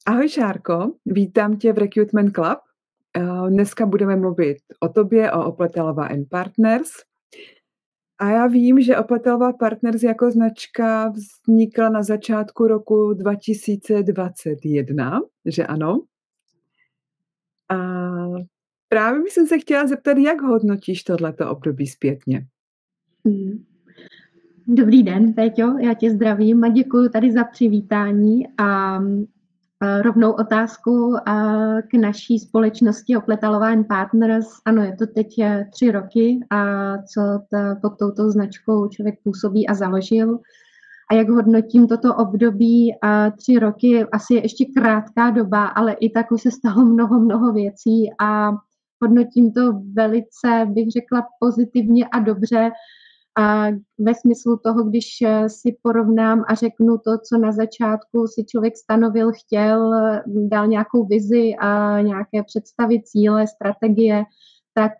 Ahoj Šárko, vítám tě v Recruitment Club. Dneska budeme mluvit o tobě, o Opletalova and Partners. A já vím, že Opletalova Partners jako značka vznikla na začátku roku 2021, že ano? A právě jsem se chtěla zeptat, jak hodnotíš tohleto období zpětně? Dobrý den, Péťo, já tě zdravím a děkuji tady za přivítání a rovnou otázku k naší společnosti Opletalova and Partners. Ano, je to teď 3 roky, co pod touto značkou člověk působí a založil. A jak hodnotím toto období 3 roky, asi je ještě krátká doba, ale i tak už se stalo mnoho věcí a hodnotím to velice, bych řekla, pozitivně a dobře. A ve smyslu toho, když si porovnám a řeknu to, co na začátku si člověk stanovil, chtěl, dal nějakou vizi a nějaké představy, cíle, strategie, tak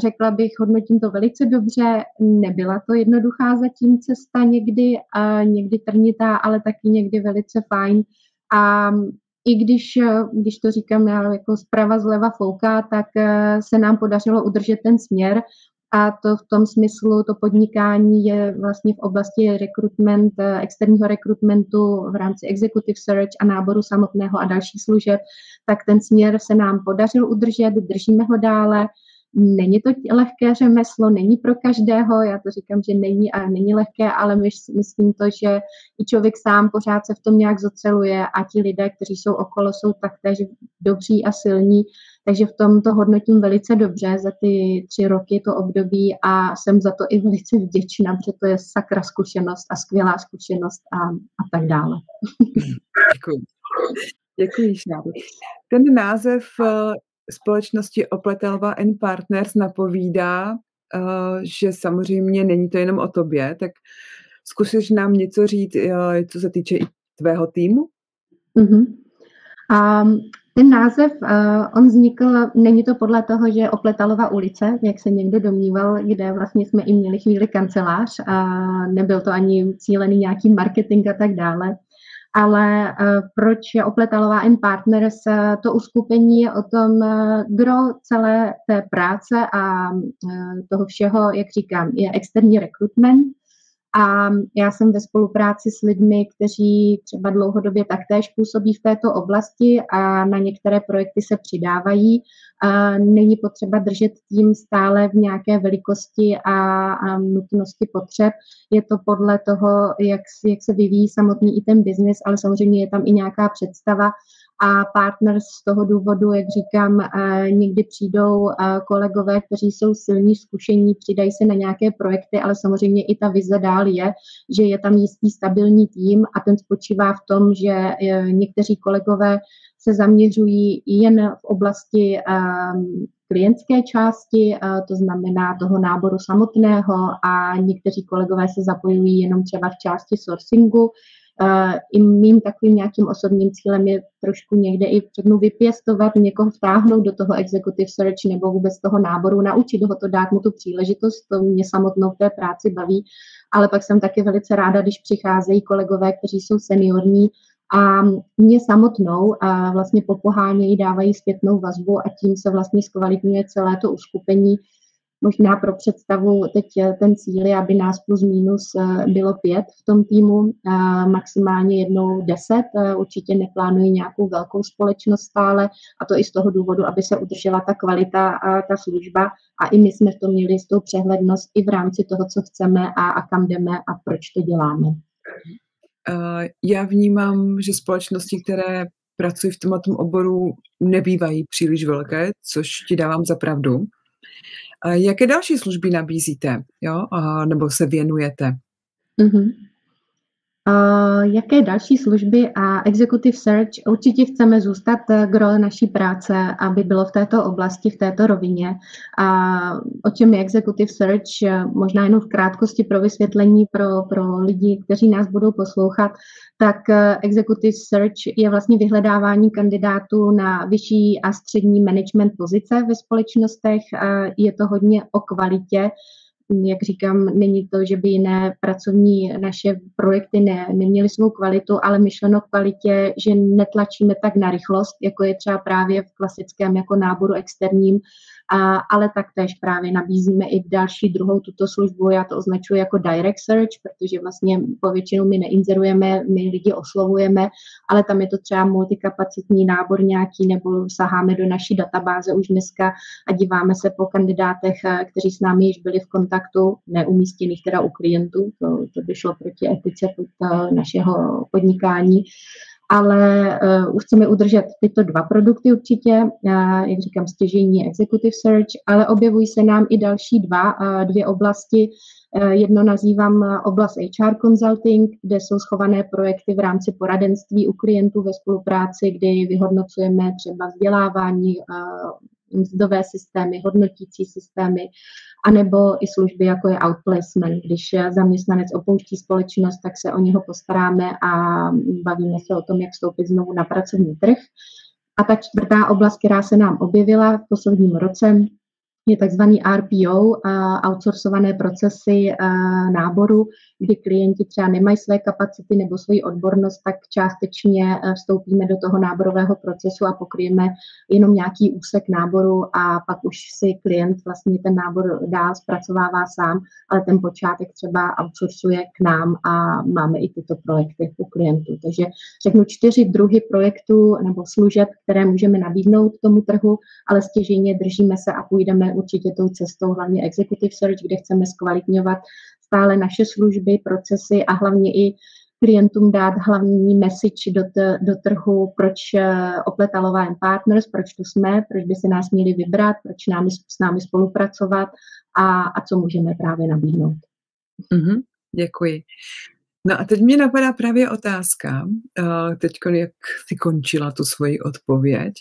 řekla bych, hodnotím to velice dobře. Nebyla to jednoduchá zatím cesta někdy, a někdy trnitá, ale taky někdy velice fajn. A i když to říkám já jako zprava zleva fouká, tak se nám podařilo udržet ten směr. A to v tom smyslu, to podnikání je vlastně v oblasti externího rekrutmentu v rámci executive search a náboru samotného a dalších služeb, tak ten směr se nám podařil udržet, držíme ho dále. Není to lehké řemeslo, není pro každého, já to říkám, že není lehké, ale myslím to, že i člověk sám pořád se v tom nějak zoceluje a ti lidé, kteří jsou okolo, jsou taktéž dobří a silní, takže v tom to hodnotím velice dobře za ty 3 roky to období a jsem za to i velice vděčná, protože to je sakra zkušenost a skvělá zkušenost a tak dále. Děkuji, Šárko. Ten název společnosti Opletalova and Partners napovídá, že samozřejmě není to jenom o tobě, tak zkusíš nám něco říct, co se týče i tvého týmu? Ten název, on vznikl, není to podle toho, že je Opletalova ulice, jak se někdo domníval, kde vlastně jsme i měli chvíli kancelář a nebyl to ani cílený nějaký marketing a tak dále. Ale proč je Opletalova and Partners? To uskupení je o tom, gro celé té práce a toho všeho, jak říkám, je externí rekrutment. A já jsem ve spolupráci s lidmi, kteří třeba dlouhodobě taktéž působí v této oblasti a na některé projekty se přidávají. Není potřeba držet tým stále v nějaké velikosti a nutnosti potřeb. Je to podle toho, jak se vyvíjí samotný i ten biznis, ale samozřejmě je tam i nějaká představa. A partners z toho důvodu, jak říkám, někdy přijdou kolegové, kteří jsou silní, zkušení, přidají se na nějaké projekty, ale samozřejmě i ta vize dál je, že je tam jistý stabilní tým a ten spočívá v tom, že někteří kolegové se zaměřují jen v oblasti klientské části, to znamená toho náboru samotného a někteří kolegové se zapojují jenom třeba v části sourcingu. I mým takovým nějakým osobním cílem je trošku někde i přednu vypěstovat, někoho vtáhnout do toho executive search nebo vůbec toho náboru, naučit ho to, dát mu tu příležitost, to mě samotnou v té práci baví, ale pak jsem taky velice ráda, když přicházejí kolegové, kteří jsou seniorní a mě samotnou a vlastně popohánějí, dávají zpětnou vazbu a tím se vlastně zkvalitňuje celé to uskupení. Možná pro představu, teď ten cíl je, aby nás plus minus bylo 5 v tom týmu, maximálně jednou 10, určitě neplánuji nějakou velkou společnost stále a to i z toho důvodu, aby se udržela ta kvalita a ta služba a i my jsme v tom měli jistou přehlednost i v rámci toho, co chceme a kam jdeme a proč to děláme. Já vnímám, že společnosti, které pracují v tomto oboru, nebývají příliš velké, což ti dávám za pravdu. Jaké další služby nabízíte, jo? Nebo se věnujete? Jaké další služby a executive search? Určitě chceme zůstat gro naší práce, aby bylo v této oblasti, v této rovině. O čem je executive search? Možná jenom v krátkosti pro vysvětlení pro lidi, kteří nás budou poslouchat. Tak executive search je vlastně vyhledávání kandidátů na vyšší a střední management pozice ve společnostech. Je to hodně o kvalitě. jak říkám, není to, že by jiné pracovní naše projekty neměly svou kvalitu, ale myšleno v kvalitě, že netlačíme tak na rychlost, jako je třeba právě v klasickém jako náboru externím, ale taktéž právě nabízíme i další druhou tuto službu. Já to označuji jako direct search, protože vlastně povětšinou my neinzerujeme, my lidi oslovujeme, ale tam je to třeba multikapacitní nábor nějaký, nebo saháme do naší databáze už dneska a díváme se po kandidátech, kteří s námi již byli v kontaktu, neumístěných teda u klientů, to by šlo proti etice našeho podnikání. Ale už chceme udržet tyto dva produkty určitě, jak říkám, stěžejní executive search, ale objevují se nám i další dvě oblasti. Jedno nazývám oblast HR consulting, kde jsou schované projekty v rámci poradenství u klientů ve spolupráci, kdy vyhodnocujeme třeba vzdělávání, mzdové systémy, hodnotící systémy, anebo i služby, jako je outplacement. Když zaměstnanec opouští společnost, tak se o něho postaráme a bavíme se o tom, jak vstoupit znovu na pracovní trh. A ta čtvrtá oblast, která se nám objevila v posledním roce, je takzvaný RPO, outsourcované procesy náboru, kdy klienti třeba nemají své kapacity nebo svoji odbornost, tak částečně vstoupíme do toho náborového procesu a pokryjeme jenom nějaký úsek náboru a pak už si klient vlastně ten nábor dál zpracovává sám, ale ten počátek třeba outsourcuje k nám a máme i tyto projekty u klientů. Takže řeknu 4 druhy projektů nebo služeb, které můžeme nabídnout tomu trhu, ale stěžejně držíme se a půjdeme určitě tou cestou, hlavně executive search, kde chceme zkvalitňovat stále naše služby, procesy a hlavně i klientům dát hlavní message do trhu, proč Opletalova & Partners, proč tu jsme, proč by se nás měli vybrat, proč s námi spolupracovat a co můžeme právě nabídnout. Děkuji. No a teď mě napadá právě otázka, teď jak jsi končila tu svoji odpověď.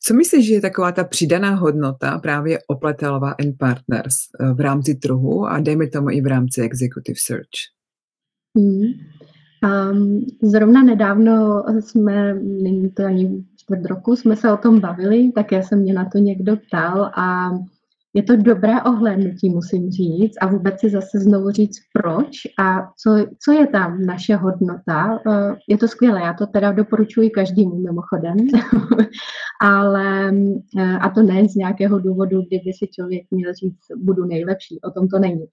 Co myslíš, že je taková ta přidaná hodnota právě Opletalova & Partners v rámci trhu a dejme tomu i v rámci Executive Search? Zrovna nedávno není to ani čtvrt roku, jsme se o tom bavili, také se mě na to někdo ptal a je to dobré ohlédnutí, musím říct, a vůbec si zase znovu říct, proč a co je tam naše hodnota. Je to skvělé, já to teda doporučuji každému mimochodem, ale a to ne z nějakého důvodu, kdyby si člověk měl říct, budu nejlepší, o tom to není.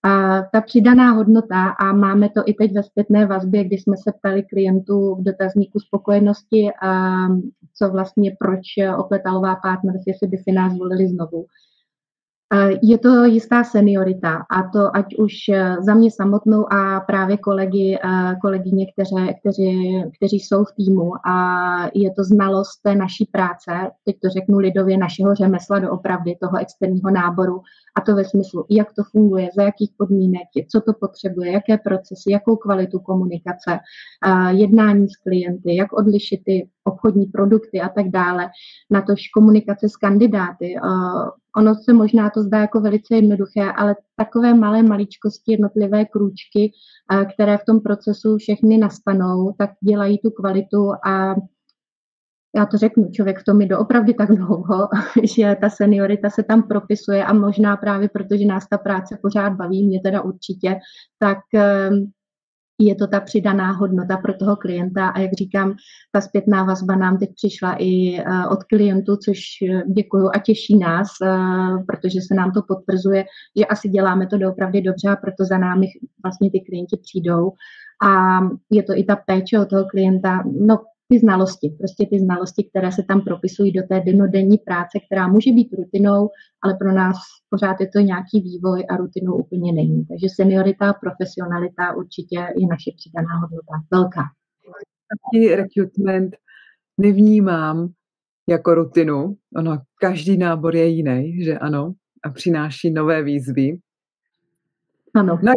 A ta přidaná hodnota, a máme to i teď ve zpětné vazbě, kdy jsme se ptali klientů v dotazníku spokojenosti, co vlastně, proč Opletalova Partners, jestli by si nás volili znovu. Je to jistá seniorita a to ať už za mě samotnou a právě kolegyně, kteří jsou v týmu a je to znalost té naší práce, teď to řeknu lidově, našeho řemesla doopravdy, toho externího náboru a to ve smyslu, jak to funguje, za jakých podmínek, co to potřebuje, jaké procesy, jakou kvalitu komunikace, jednání s klienty, jak odlišit ty obchodní produkty a tak dále, natož komunikace s kandidáty. Ono se možná to zdá jako velice jednoduché, ale takové malé maličkosti, jednotlivé krůčky, které v tom procesu všechny nastanou, tak dělají tu kvalitu a já to řeknu, člověk v tom je doopravdy tak dlouho, že ta seniorita se tam propisuje a možná právě protože nás ta práce pořád baví, mě teda určitě, tak je to ta přidaná hodnota pro toho klienta a jak říkám, ta zpětná vazba nám teď přišla i od klientů, což děkuju a těší nás, protože se nám to potvrzuje, že asi děláme to doopravdy dobře a proto za námi vlastně ty klienti přijdou a je to i ta péče od toho klienta, no ty znalosti, které se tam propisují do té dennodenní práce, která může být rutinou, ale pro nás pořád je to nějaký vývoj a rutinou úplně není. Takže seniorita, profesionalita určitě je naše přidaná hodnota. Velká. Taky recruitment nevnímám jako rutinu. Ono, každý nábor je jiný, že ano? A přináší nové výzvy. Ano. No,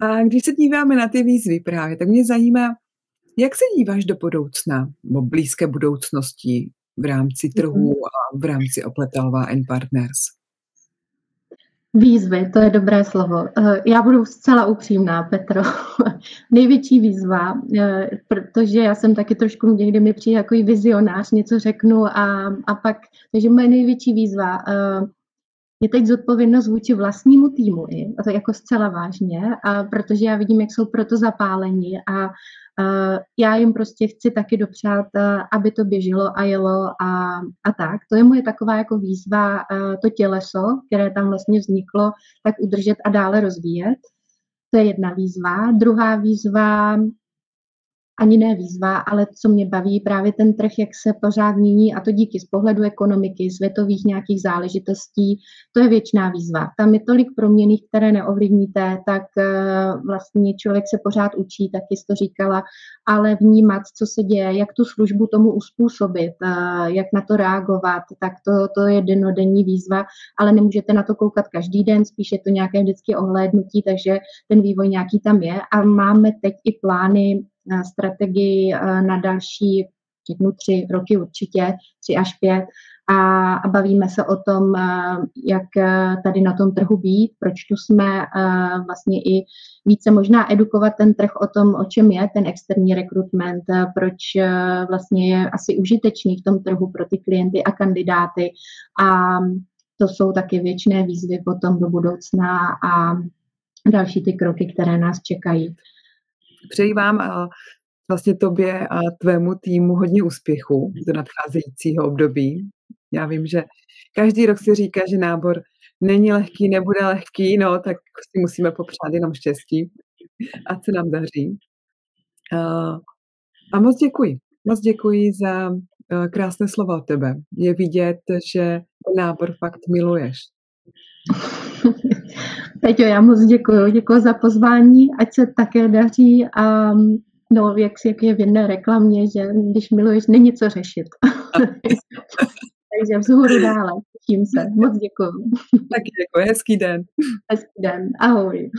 a když se díváme na ty výzvy právě, tak mě zajímá, jak se díváš do budoucna, nebo blízké budoucnosti v rámci trhu a v rámci Opletalova & Partners? Výzvy, to je dobré slovo. Já budu zcela upřímná, Petro. Největší výzva, protože já jsem taky trošku někdy mi přijde jako vizionář, něco řeknu a pak, takže moje největší výzva je teď zodpovědnost vůči vlastnímu týmu a to jako zcela vážně, protože já vidím, jak jsou proto zapáleni a já jim prostě chci taky dopřát, aby to běželo a jelo a tak. To je moje taková jako výzva, to těleso, které tam vlastně vzniklo, tak udržet a dále rozvíjet. To je jedna výzva. Druhá výzva, ani ne výzva, ale co mě baví, právě ten trh, jak se pořád mění, a to díky z pohledu ekonomiky, světových nějakých záležitostí, to je věčná výzva. Tam je tolik proměnných, které neovlivníte, tak vlastně člověk se pořád učí, taky jsi to říkala, ale vnímat, co se děje, jak tu službu tomu uspůsobit, jak na to reagovat, tak to je dennodenní výzva, ale nemůžete na to koukat každý den, spíš je to nějaké vždycky ohlédnutí, takže ten vývoj nějaký tam je a máme teď i plány, strategii na další, řeknu 3 roky určitě, 3 až 5 a bavíme se o tom, jak tady na tom trhu být, proč tu jsme, vlastně i více možná edukovat ten trh o tom, o čem je ten externí rekrutment, proč vlastně je asi užitečný v tom trhu pro ty klienty a kandidáty a to jsou taky věčné výzvy potom do budoucna a další ty kroky, které nás čekají. Přeji vám vlastně tobě a tvému týmu hodně úspěchu do nadcházejícího období. Já vím, že každý rok si říká, že nábor není lehký, nebude lehký, no tak si musíme popřát jenom štěstí, ať se nám daří. A moc děkuji. Moc děkuji za krásné slova od tebe. Je vidět, že nábor fakt miluješ. Peťo, já moc děkuji za pozvání, ať se také daří a no, jak je v jedné reklamě, že když miluješ, není co řešit. Takže vzhůru dále, těším se. Moc děkuji. Taky děkuji, hezký den. Hezký den, ahoj.